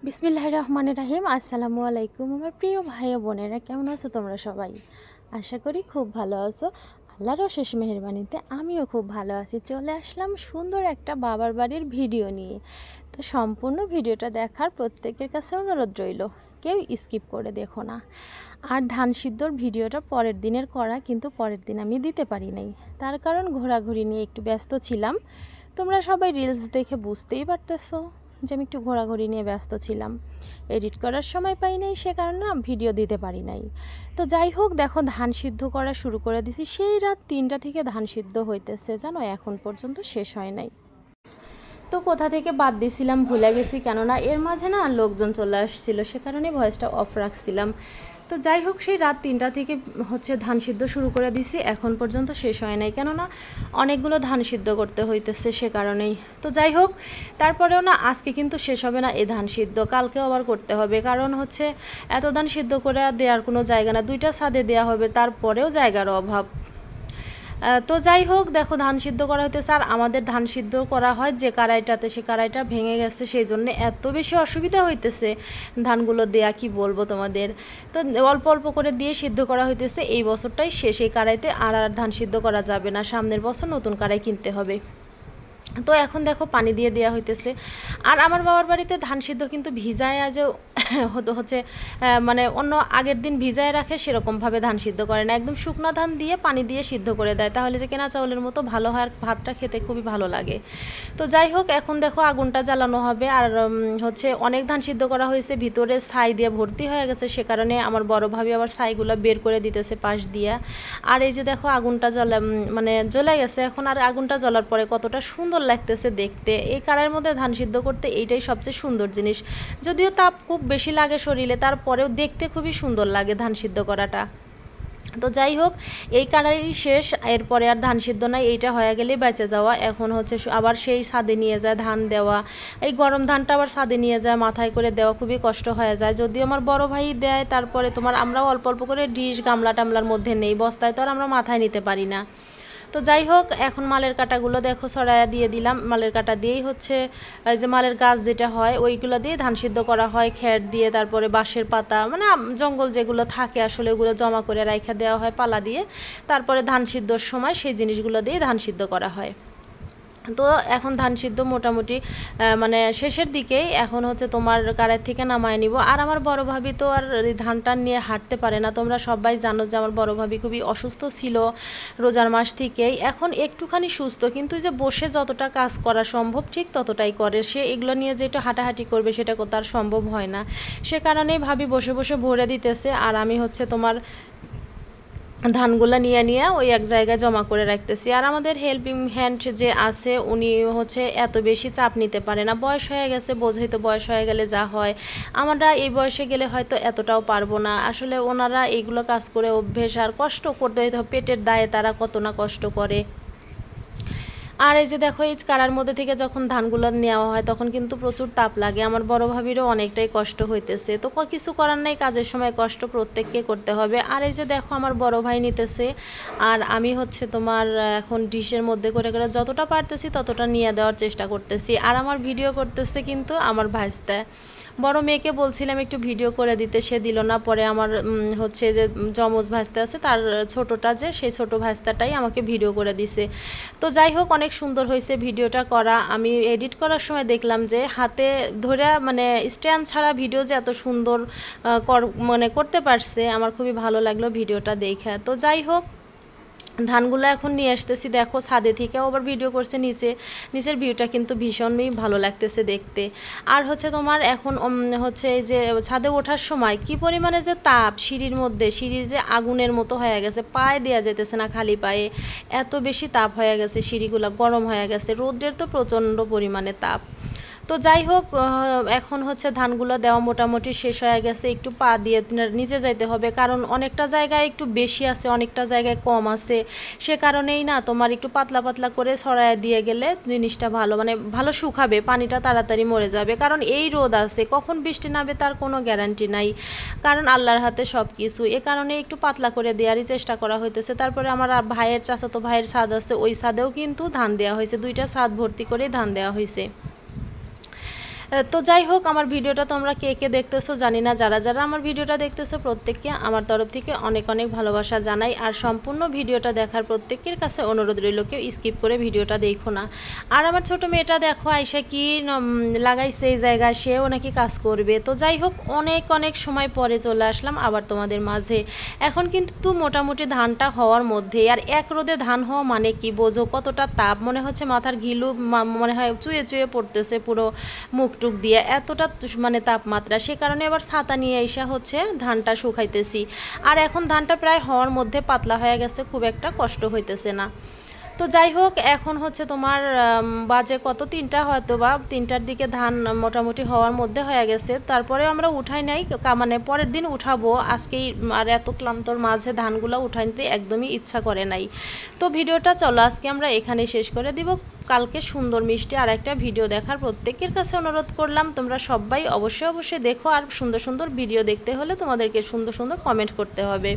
বিসমিল্লাহির রহমানির রহিম। আসসালামু আলাইকুম আমার প্রিয় ভাই ও বোনেরা, কেমন আছো তোমরা সবাই? আশা করি খুব ভালো আছো। আল্লাহর অশেষ মেহেরবানিতে আমিও খুব ভালো আছি। চলে আসলাম সুন্দর একটা বাবার বাড়ির ভিডিও নিয়ে। তো সম্পূর্ণ ভিডিওটা দেখার প্রত্যেকের কাছে অনুরোধ রইল, কেউ স্কিপ করে দেখো না। আর ধান সিদ্ধর ভিডিওটা পরের দিনের করা, কিন্তু পরের দিন আমি দিতে পারি নাই, তার কারণ ঘোরাঘুরি নিয়ে একটু ব্যস্ত ছিলাম। তোমরা সবাই রিলস দেখে বুঝতেই পারতেছো যে আমি একটু ঘোরাঘুরি নিয়ে ব্যস্ত ছিলাম, এডিট করার সময় পাই নাই, সে কারণে ভিডিও দিতে পারি নাই। তো যাই হোক, দেখো ধান সিদ্ধ করা শুরু করে দিছি। সেই রাত 3টা থেকে ধান সিদ্ধ হইতেছে, জানো এখন পর্যন্ত শেষ হয় নাই। তো কোথা থেকে বাদ দিয়েছিলাম ভুলে গেছি, কেননা এর মাঝে না লোকজন চলে আসছিল, সে কারণে ভয়েসটা অফ রাখছিলাম। তো যাই হোক, সেই রাত 3টা থেকে ধান সিদ্ধ শুরু করে দিছি, এখন পর্যন্ত শেষ হয় নাই, কেননা অনেকগুলো ধান সিদ্ধ করতে হইতেছে, সে কারণেই। তো যাই হোক, তারপরেও না আজকে কিন্তু শেষ হবে না এই ধান সিদ্ধ, কালকেও আবার করতে হবে, কারণ এত ধান সিদ্ধ করে দেওয়ার কোনো জায়গা না, 2টা ছাদে দেওয়া হবে, তারপরেও জায়গার অভাব। তো যাই হোক, দেখো ধান সিদ্ধ করা হইতেছে। আর আমাদের ধান সিদ্ধ করা হয় যে কড়াইটাতে, সে কড়াইটা ভেঙে গেছে, সেই জন্য এত বেশি অসুবিধা হইতেছে ধানগুলো দেয়া, কি বলবো তোমাদের। তো অল্প অল্প করে দিয়ে সিদ্ধ করা হইতেছে, এই বছরটাই শেষ এই কড়াইতে, আর ধান সিদ্ধ করা যাবে না, সামনের বছর নতুন কড়াই কিনতে হবে। তো এখন দেখো পানি দিয়ে দেওয়া হইতেছে। আর আমার বাবার বাড়িতে ধান সিদ্ধ কিন্তু ভিজায় আজও মানে অন্য আগের দিন ভিজায় রাখে, সেরকমভাবে ধান সিদ্ধ করে না, একদম শুকনো ধান দিয়ে পানি দিয়ে সিদ্ধ করে দেয়, তাহলে যে কেনা চাউলের মতো ভালো হয়, আর ভাতটা খেতে খুবই ভালো লাগে। তো যাই হোক, এখন দেখো আগুনটা জ্বালানো হবে। আর অনেক ধান সিদ্ধ করা হয়েছে, ভিতরে ছাই দিয়ে ভর্তি হয়ে গেছে, সে কারণে আমার বড় ভাবি আবার ছাইগুলো বের করে দিতেছে পাশ দিয়া। আর এই যে দেখো আগুনটা জ্বলে গেছে এখন, আর আগুনটা জ্বলার পরে কতটা সুন্দর লাগতেছে দেখতে। এই কড়াইয়ের মধ্যে ধান সিদ্ধ করতে এইটাই সবচেয়ে সুন্দর জিনিস, যদিও তাপ খুব বেশি লাগে শরীরে, তারপরেও দেখতে খুবই সুন্দর লাগে ধান সিদ্ধ করাটা। তো যাই হোক, এই কড়াই শেষ, এরপরে আর ধান সিদ্ধ নাই, এইটা হয়ে গেলেই বেঁচে যাওয়া। এখন আবার সেই ছাদে নিয়ে যায় ধান দেওয়া, এই গরম ধানটা আবার ছাদে নিয়ে যায় মাথায় করে দেওয়া, খুবই কষ্ট হয়ে যায়। যদিও আমার বড় ভাই দেয়, তারপরে আমরাও অল্প অল্প করে ডিশ গামলা টামলার মধ্যে নেই, বস্তায় তো আর আমরা মাথায় নিতে পারি না। তো যাই হোক, এখন মালের কাঁটাগুলো দেখো ছড়ায়া দিয়ে দিলাম, মালের কাঁটা দিয়েই এই যে মালের গাছ যেটা হয় ওইগুলো দিয়ে ধান সিদ্ধ করা হয়, খ্যার দিয়ে, তারপরে বাঁশের পাতা, জঙ্গল যেগুলো থাকে আসলে ওগুলো জমা করে রাইখা দেওয়া হয় পালা দিয়ে, তারপরে ধান সিদ্ধর সময় সেই জিনিসগুলো দিয়ে ধান সিদ্ধ করা হয়। তো এখন ধান সিদ্ধ মোটামুটি শেষের দিকেই, এখন তোমার কড়াই থেকে নামায় নিব। আর আমার বড় ভাবি তো আর ধানটা নিয়ে হাঁটতে পারে না, তোমরা সবাই জানো যে আমার বড় ভাবি খুবই অসুস্থ ছিল রোজার মাস থেকেই, এখন একটুখানি সুস্থ, কিন্তু যে বসে যতটা কাজ করা সম্ভব ঠিক ততটাই করে, সে এগুলো নিয়ে যে একটু হাঁটাহাঁটি করবে সেটা তার সম্ভব হয় না, সে কারণেই ভাবি বসে বসে ভরে দিতেছে। আর আমি তোমার ধানগুলা নিয়ে নিয়ে ওই এক জায়গায় জমা করে রাখতেছি। আর আমাদের হেল্পিং হ্যান্ড যে আছে উনি এত বেশি চাপ নিতে পারে না, বয়স হয়ে গেছে, বোঝই তো বয়স হয়ে গেলে যা হয়, আমরা এই বয়সে গেলে হয়তো এতটাও পারবো না। আসলে ওনারা এইগুলো কাজ করে অভ্যেস, আর কষ্ট করতে হয়তো পেটের দায়ে তারা কত না কষ্ট করে। আর এই যে দেখো, এই কাড়ার মধ্যে থেকে যখন ধানগুলো নেওয়া হয় তখন কিন্তু প্রচুর তাপ লাগে, আমার বড় ভাবিরও অনেকটাই কষ্ট হইতেছে। তো কিছু করার নাই, কাজের সময় কষ্ট প্রত্যেককে করতে হবে। আর এই যে দেখো আমার বড় ভাই নিতেছে, আর আমি তোমার এখন ডিশের মধ্যে করে করে যতটা পারতেছি ততটা নিয়ে দেওয়ার চেষ্টা করতেছি। আর আমার ভিডিও করতেছে কিন্তু আমার ভাইস্তা, বড় মেয়েকে বলছিলাম একটু ভিডিও করে দিতে, সে দিল না। পরে আমার যে যমজ ভাস্তা আছে তার ছোটটা, যে সেই ছোট ভাস্তাটাই আমাকে ভিডিও করে দিছে। তো যাই হোক, অনেক সুন্দর হয়েছে ভিডিওটা করা। আমি এডিট করার সময় দেখলাম যে হাতে ধরে স্ট্যান্ড ছাড়া ভিডিও যে এত সুন্দর করতে পারছে, আমার খুবই ভালো লাগলো ভিডিওটা দেখে। তো যাই হোক, ধানগুলো এখন নিয়ে আসতেছি, দেখো ছাদে থেকেও আবার ভিডিও করছে, নিচের ভিউটা কিন্তু ভীষণই ভালো লাগতেছে দেখতে। আর তোমার এখন এই যে ছাদে ওঠার সময় কি পরিমাণে যে তাপ, সিঁড়ির মধ্যে সিঁড়ি যে আগুনের মতো হয়ে গেছে, পায়ে দেওয়া যেতেছে না খালি পায়ে, এত বেশি তাপ হয়ে গেছে, সিঁড়িগুলো গরম হয়ে গেছে, রোদের তো প্রচণ্ড পরিমাণে তাপ। তো যাই হোক, এখন ধানগুলো দেওয়া মোটামুটি শেষ হয়ে গেছে, একটু পা দিয়ে নিচে যাইতে হবে, কারণ অনেকটা জায়গায় একটু বেশি আছে, অনেকটা জায়গায় কম আছে, সে কারণেই না তোমার একটু পাতলা পাতলা করে ছড়ায় দিয়ে গেলে জিনিসটা ভালো শুকাবে, পানিটা তাড়াতাড়ি মরে যাবে, কারণ এই রোদ আছে, কখন বৃষ্টি নামবে তার কোনো গ্যারান্টি নাই, কারণ আল্লাহর হাতে সব কিছু, এ কারণে একটু পাতলা করে দেওয়ারই চেষ্টা করা হইতেছে। তারপরে আমার ভাইয়ের চাচাতো ভাইয়ের ছাদ আছে, ওই ছাদেও কিন্তু ধান দেওয়া হয়েছে, 2টা ছাদ ভর্তি করে ধান দেওয়া হয়েছে। তো যাই হোক, আমার ভিডিওটা তোমরা কে কে দেখতেছো জানি না, যারা যারা আমার ভিডিওটা দেখতেছো প্রত্যেককে আমার তরফ থেকে অনেক অনেক ভালোবাসা জানাই। আর সম্পূর্ণ ভিডিওটা দেখার প্রত্যেকের কাছে অনুরোধ রইল, কেউ স্কিপ করে ভিডিওটা দেখো না। আর আমার ছোট মেয়েটা দেখো আয়শা কি লাগাইছে এই জায়গায়, সেও নাকি কাজ করবে। তো যাই হোক, অনেক অনেক সময় পরে চলে আসলাম আবার তোমাদের মাঝে। এখন কিন্তু মোটামুটি ধানটা হওয়ার মধ্যে, আর এক রোদে ধান হওয়া মানে কি বোঝো কতটা তাপ, মনে হচ্ছে মাথার ঘিলু মনে হয় চুয়ে চুয়ে পড়তেছে পুরো মুখটুক দিয়ে, এতটা মানে তাপমাত্রা। সে কারণে আবার ছাতা নিয়ে এসে হচ্ছে ধানটা শুকাইতেছি। আর এখন ধানটা প্রায় হওয়ার মধ্যে, পাতলা হয়ে গেছে, খুব একটা কষ্ট হইতেছে না। তো যাই হোক, এখন হচ্ছে তোমার বাজে কত 3টা, হয়তো বা 3টার দিকে ধান মোটামুটি হওয়ার মধ্যে হয়ে গেছে। তারপরে আমরা উঠাই নাই, মানে পরের দিন উঠাবো আজকেই। আর এত ক্লান্তর মাঝে ধানগুলো উঠাইতে একদমই ইচ্ছা করে নাই। তো ভিডিওটা চলো আজকে আমরা এখানে শেষ করে দিব। কালকে সুন্দর মিষ্টি আর একটা ভিডিও দেখার প্রত্যেকের কাছে অনুরোধ করলাম, তোমরা সবাই অবশ্যই অবশ্যই দেখো। আর সুন্দর সুন্দর ভিডিও দেখতে হলে তোমাদেরকে সুন্দর সুন্দর কমেন্ট করতে হবে।